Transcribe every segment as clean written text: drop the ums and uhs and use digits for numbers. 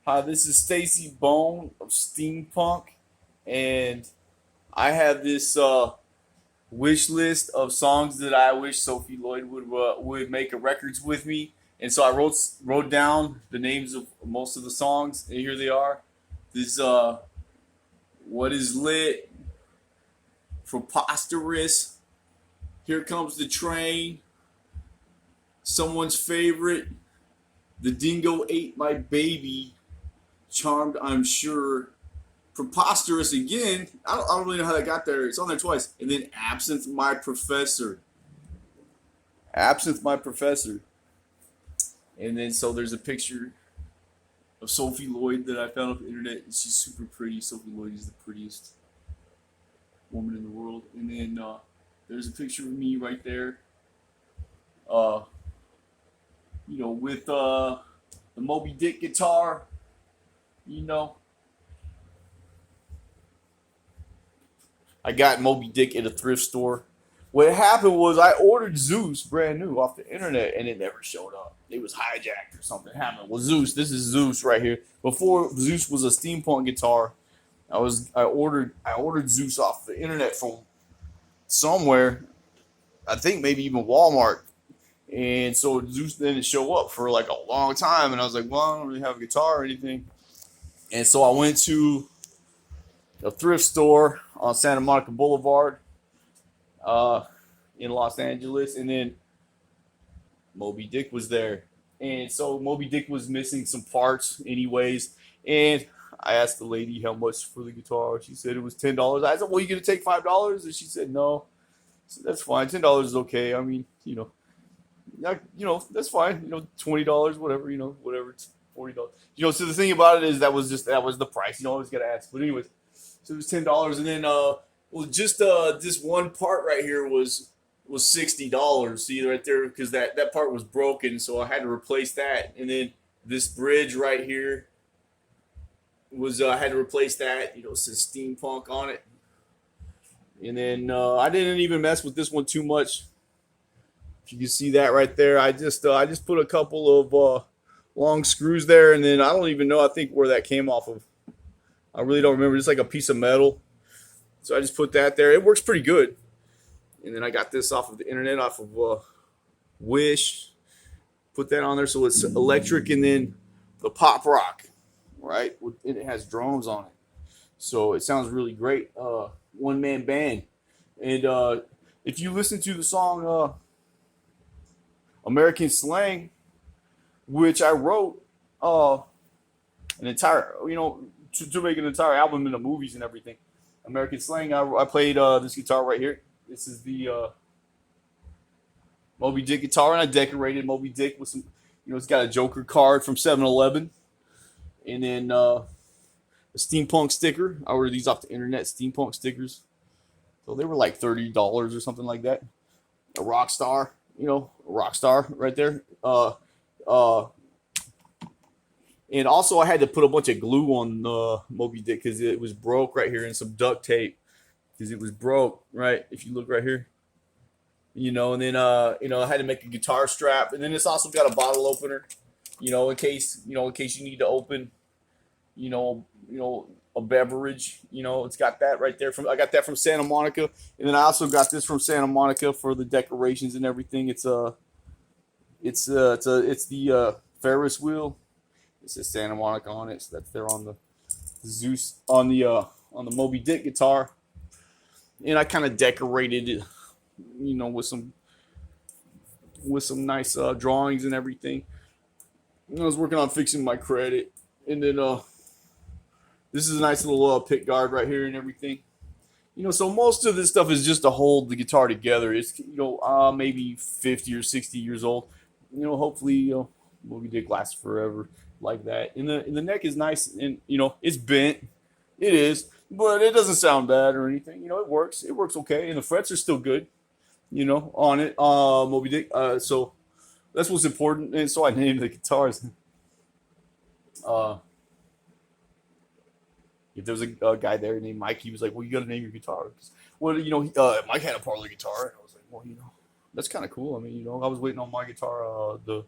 Hi, this is Stacy Bone of Steampunk, and I have this wish list of songs that I wish Sophie Lloyd would make a records with me. And so I wrote down the names of most of the songs, and here they are. This What Is Lit, Preposterous, Here Comes the Train, Someone's Favorite, The Dingo Ate My Baby, Charmed I'm Sure, Preposterous again. I don't really know how that got there. It's on there twice. And then Absinthe My Professor. Absinthe My Professor. And then so there's a picture of Sophie Lloyd that I found on the internet. She's super pretty. Sophie Lloyd is the prettiest woman in the world. And then there's a picture of me right there. Uh, with the Moby Dick guitar. You know, I got Moby Dick at a thrift store. What happened was I ordered Zeus brand new off the internet and it never showed up. It was hijacked or something happened. Well, Zeus, this is Zeus right here. Before Zeus was a steampunk guitar, I ordered Zeus off the internet from somewhere. I think maybe even Walmart. And so Zeus didn't show up for like a long time, and I was like, well, I don't really have a guitar or anything. And so I went to a thrift store on Santa Monica Boulevard uh, in Los Angeles, and then Moby Dick was there. And so Moby Dick was missing some parts, anyways. And I asked the lady how much for the guitar. She said it was $10. I said, "Well, you gonna take $5?" And she said, "No." I said, "That's fine. $10 is okay. I mean, that's fine. $20, whatever. Whatever. It's $40. So the thing about it is that was the price. You always gotta ask. But anyways, so it was $10, and then just this one part right here was $60. See right there, because that part was broken, so I had to replace that. And then this bridge right here was I had to replace that. It says steampunk on it. And then I didn't even mess with this one too much. If you can see that right there, I just put a couple of long screws there, and then I don't even know. I think where that came off of. I really don't remember. Just like a piece of metal. So I just put that there. It works pretty good. And then I got this off of the internet, off of Wish. Put that on there so it's electric, and then the pop rock, right? And it has drums on it, so it sounds really great. One man band, and if you listen to the song American Slang, which I wrote an entire, to make an entire album in the movies and everything. American Slang, I played this guitar right here. This is the Moby Dick guitar, and I decorated Moby Dick with some, it's got a Joker card from 7-Eleven, and then a steampunk sticker. I ordered these off the internet, steampunk stickers. So they were like $30 or something like that. A rock star, a rock star right there. Uh, and also I had to put a bunch of glue on Moby Dick because it was broke right here, and some duct tape because it was broke, right? If you look right here, and then I had to make a guitar strap, and then it's also got a bottle opener, in case you need to open, you know, you know, a beverage. It's got that right there. I got that from Santa Monica, and then I also got this from Santa Monica for the decorations and everything. It's the Ferris wheel. It says Santa Monica on it, so that's there on the Zeus on the Moby Dick guitar, and I kind of decorated it, with some nice drawings and everything. And I was working on fixing my credit, and then this is a nice little pick guard right here and everything. So most of this stuff is just to hold the guitar together. It's maybe 50 or 60 years old. Hopefully Moby Dick lasts forever like that. And the neck is nice, and it's bent. It is, but it doesn't sound bad or anything. It works. It works okay, and the frets are still good. On it, Moby Dick. So that's what's important, and so I named the guitars. Uh, if there was a guy there named Mike, he was like, "Well, you got to name your guitar." Well, Mike had a parlor guitar, and I was like, "Well, that's kind of cool." I mean, I was waiting on my guitar, the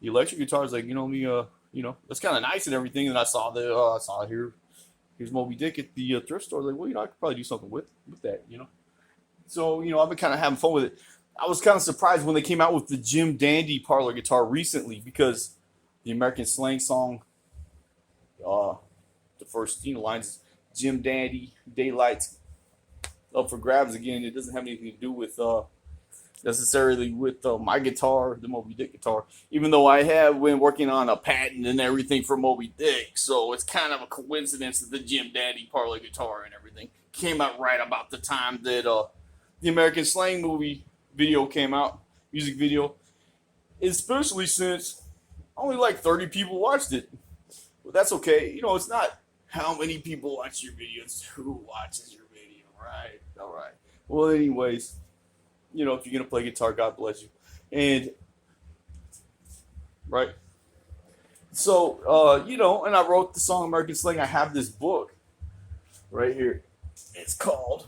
electric guitar. Is like, That's kind of nice and everything. And I saw here's Moby Dick at the thrift store. Like, well, I could probably do something with that. So I've been kind of having fun with it. I was kind of surprised when they came out with the Jim Dandy parlor guitar recently because the American slang song, the first lines is Jim Dandy, Daylight's up for grabs again. It doesn't have anything to do with necessarily with my guitar, the Moby Dick guitar, even though I have been working on a patent and everything for Moby Dick. So it's kind of a coincidence that the Jim Dandy parlor guitar and everything came out right about the time that the American Slang movie video came out, music video, especially since only like 30 people watched it. But that's okay. It's not how many people watch your video, it's who watches your video, right? All right. Well, anyways, if you're going to play guitar, God bless you. And, right? So, and I wrote the song American Slang. I have this book right here. It's called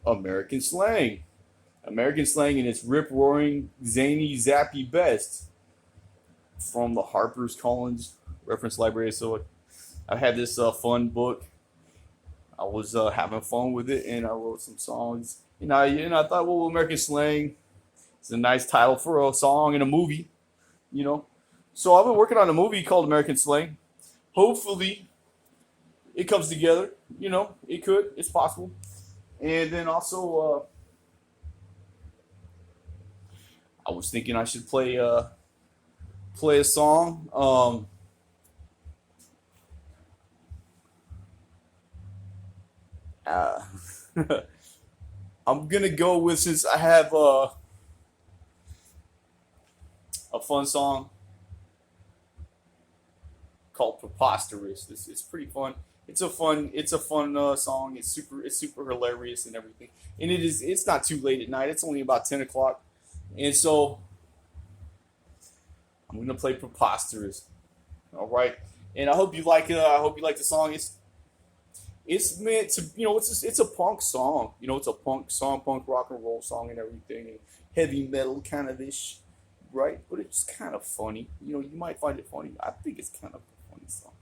American Slang. American Slang in its rip-roaring, zany, zappy best from the Harper's Collins Reference Library. So I had this fun book. I was having fun with it, and I wrote some songs. And I thought, well, American Slang is a nice title for a song and a movie, So I've been working on a movie called American Slang. Hopefully, it comes together. It could. It's possible. And then also, I was thinking I should play a song. I'm gonna go with, since I have a fun song called "Preposterous." It's pretty fun. It's a fun song. It's super hilarious and everything. And it's not too late at night. It's only about 10 o'clock, and so I'm gonna play "Preposterous." All right, and I hope you like it. I hope you like the song. It's meant to, it's a punk song. It's a punk song, punk rock and roll song and everything, and heavy metal kind of ish, right? But it's kind of funny. You might find it funny. I think it's kind of a funny song.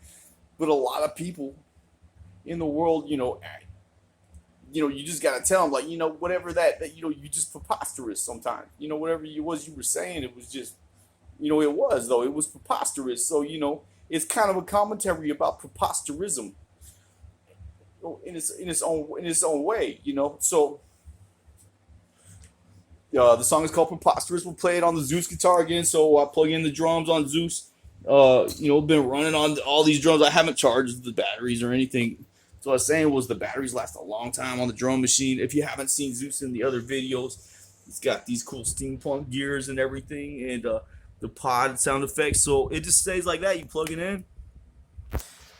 But a lot of people in the world, you just gotta tell them, like, whatever that you just preposterous sometimes. Whatever you were saying, it was just, it was preposterous. So it's kind of a commentary about preposterism in its own way. So the song is called "Preposterous." We'll play it on the Zeus guitar again. So I plug in the drums on Zeus. Been running on all these drums. I haven't charged the batteries or anything. So what I was saying was the batteries last a long time on the drum machine. If you haven't seen Zeus in the other videos, he's got these cool steampunk gears and everything, and the pod sound effects. So it just stays like that. You plug it in,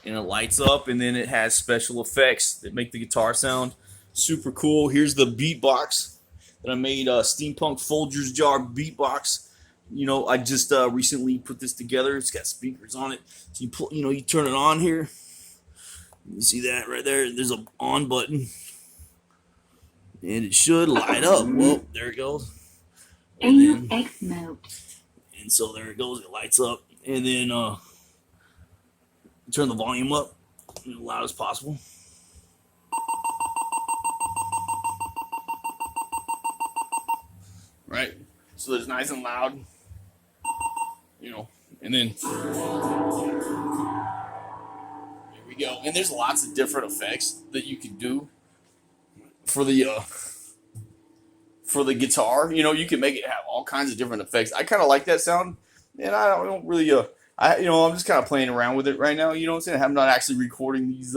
and it lights up, and then it has special effects that make the guitar sound super cool. Here's the beatbox that I made, steampunk Folgers jar beatbox. I just recently put this together. It's got speakers on it. So you turn it on here. You see that right there? There's a on button, and it should light up. Whoa, there it goes. And so there it goes. It lights up, and then turn the volume up as loud as possible. Right? So it's nice and loud. And then there we go. And there's lots of different effects that you can do for the guitar. You can make it have all kinds of different effects. I kind of like that sound, and I don't really I'm just kind of playing around with it right now. You know what I'm saying? I'm not actually recording these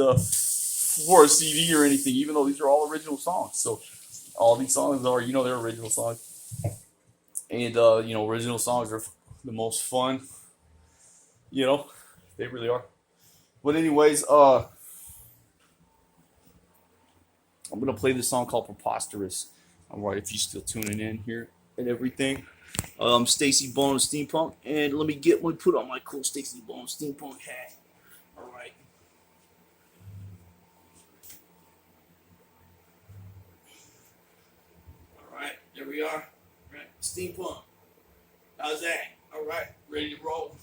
for a CD or anything, even though these are all original songs. So all these songs are, they're original songs. And, original songs are the most fun. They really are. But anyways, I'm going to play this song called "Preposterous." All right, if you're still tuning in here and everything. Stacy Bone of Steampunk. And let me put on my cool Stacy Bone Steampunk hat. All right. All right, there we are. Right. Steampunk. How's that? All right, ready to roll.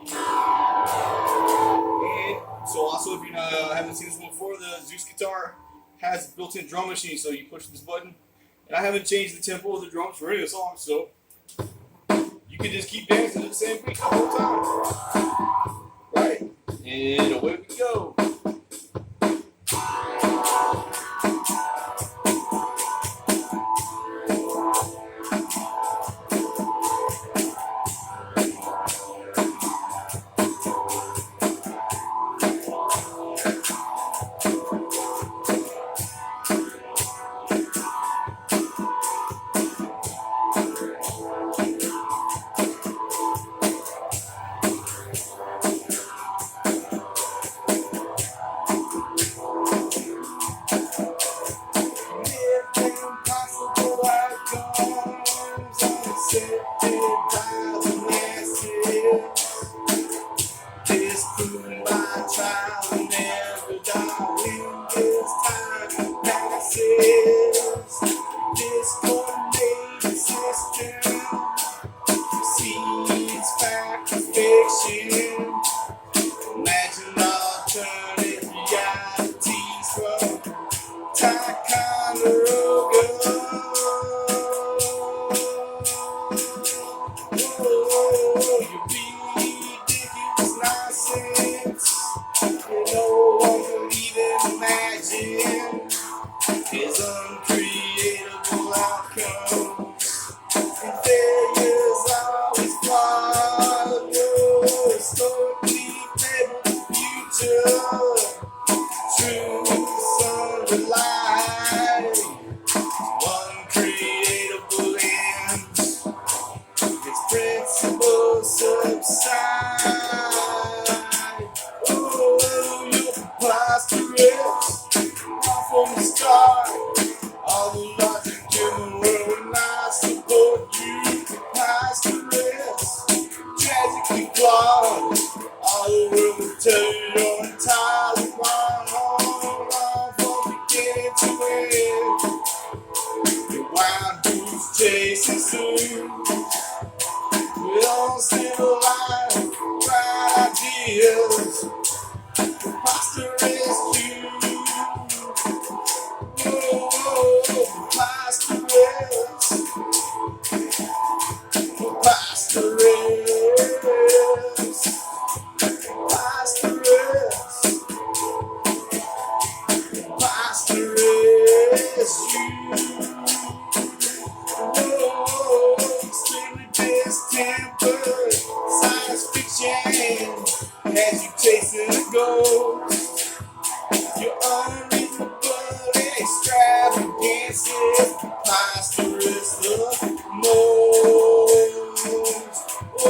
And so also, if you haven't seen this one before, the Zeus guitar has a built-in drum machine. So you push this button, and I haven't changed the tempo of the drums for any of the songs, so you can just keep dancing to the same beat the whole time. Right, and away we go. Imagine alternate realities from Ticonderoga. You ridiculous nonsense. No one can even imagine his uncreatable outcomes. And failures always follow. Historically labeled future. Truths underlie. Uncreatable ends. Its principles subside. Oh, you're preposterous. From the start, all the logic in the world will not support you. Preposterous, tragically flawed. All the world will tell you you're entirely wrong from beginning to end. Your wild goose chasing soon. We all still alive, bright ideas. Preposterous you. Science fiction has you chasing a ghost. You're unreasonable extravagance, preposterous the most. Oh,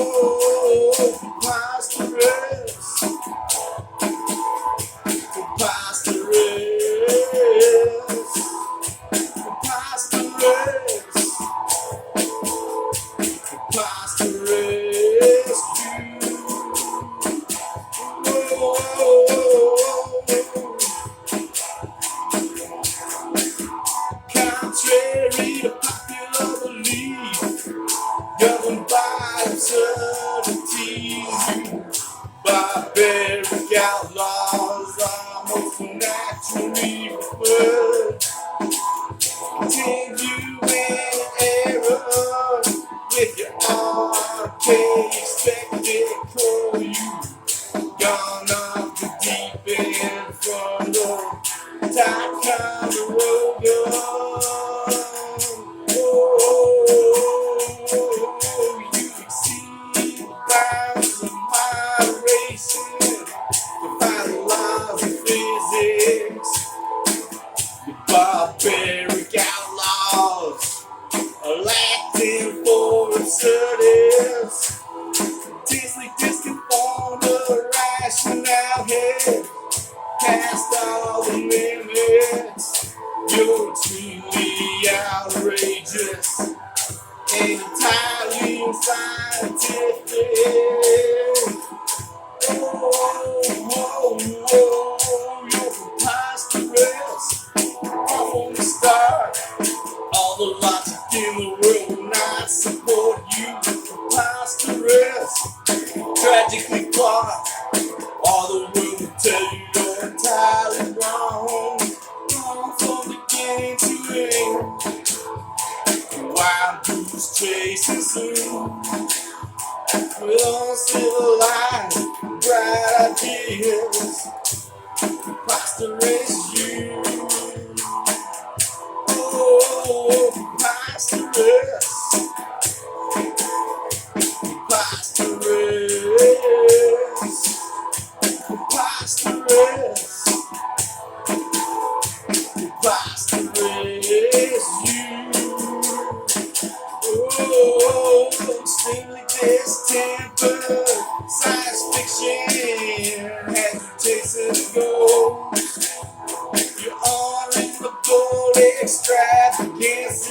preposterous, preposterous, preposterous, preposterous you. Contrary to popular belief, governed by absurdities, barbaric outlaws are most naturally preferred. Continue in error with your archaic spectacle. You gone off the deep end from the Ticonderoga. You exceed the bounds of moderation, defy the laws of physics. The barbaric outlaws are acting for absurdities, intensely disconformed to rationale head, past all the limits. You're extremely outrageous and entirely unscientific. tragically flawed. All the world will tell you you're entirely wrong. Wrong from beginning to end. Wild goose chasing soon. With uncivilized, bright ideas. Preposterous you. Oh, preposterous. Preposterous. Preposterous. Preposterous you. Oh, extremely distempered science fiction has you chasing the ghost. You're all in the bold extravagances,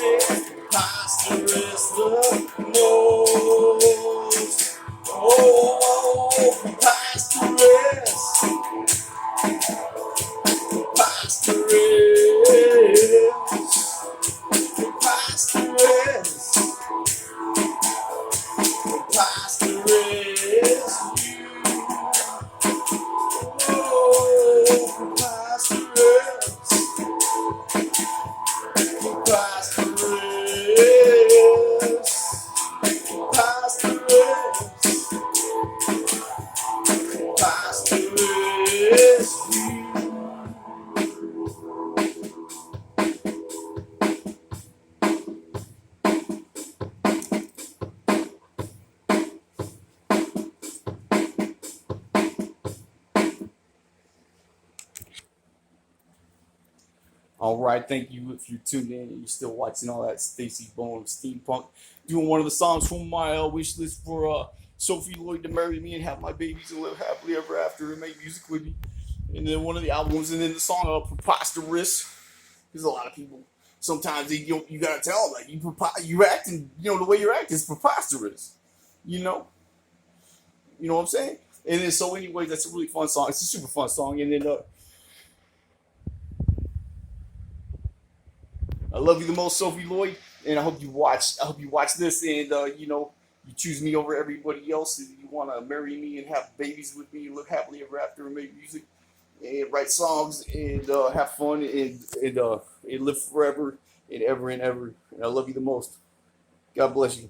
preposterous the most. Oh, preposterous, preposterous, preposterous, preposterous you. Oh, preposterous, preposterous, preposterous, preposterous you. All right, thank you if you're tuned in and you're still watching all that Stacey Bone steampunk. Doing one of the songs from my wish list for Sophie Lloyd to marry me and have my babies and live happily ever after and make music with me. And then one of the albums, and then the song Preposterous. There's a lot of people. Sometimes you gotta tell them like you acting, the way you're acting is preposterous. You know what I'm saying? And then so anyway, that's a really fun song. It's a super fun song, and then. I love you the most, Sophie Lloyd, and I hope you watch this, and you choose me over everybody else, and you want to marry me and have babies with me, and live happily ever after, and make music, and write songs, and have fun, and live forever and ever and ever. And I love you the most. God bless you.